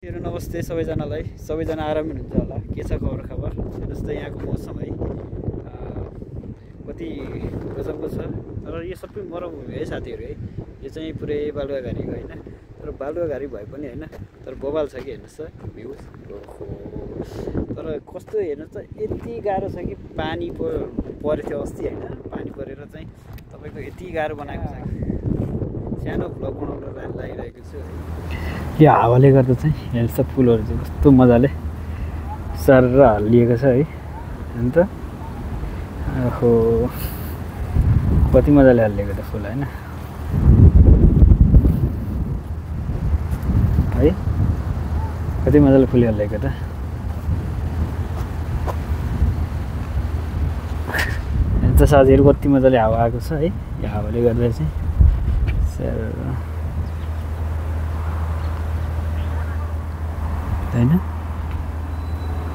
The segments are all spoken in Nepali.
नमस्ते सबैजनालाई, सबैजना आराम हुनुहुन्छ होला। के छ खबर हेर्नुहोस् त यहाँको मौसम है कति गजबको छ। र यो सबै मरुभूमि है साथीहरू है, यो चाहिँ पुरै बालुवाघारीको होइन, तर बालुवाघारी भए पनि होइन, तर बबाल छ कि हेर्नुहोस् त भ्यू। तर कस्तो हेर्नुहोस् त यति गाह्रो छ कि पानी परेको थियो अस्ति होइन, पानी परेर चाहिँ तपाईँको यति गाह्रो बनाएको छ कि सानो भ्लग बनाउन लागिरहेको छु है। यो हावाले गर्दा चाहिँ हेर्नुहोस् त फुलहरू चाहिँ कस्तो मजाले सरेर हालिएको छ है। अन्त ओहो कति मजाले हालिएको त फुल होइन है, कति मजाले फुल हालिएको त। अन्त साथीहरू कति मजाले हावा आएको छ है, यो हावाले गर्दा चाहिँ होइन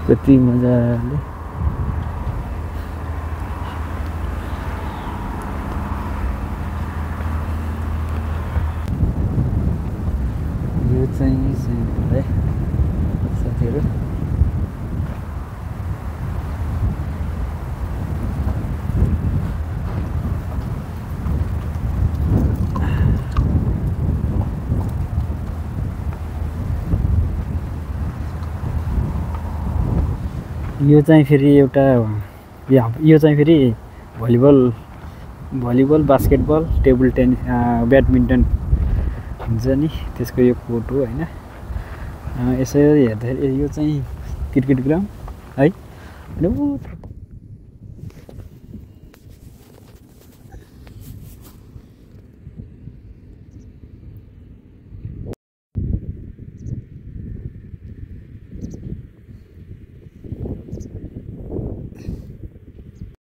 कति मजाले। यो चाहिँ है साथीहरू यो चाहिँ फेरि एउटा यो चाहिँ फेरि volleyball basketball table tennis badminton हुन्छ नि त्यसको यो कोर्ट हो होइन। यसो हेर्दाखेरि यो चाहिँ क्रिकेट ग्राउन्ड है।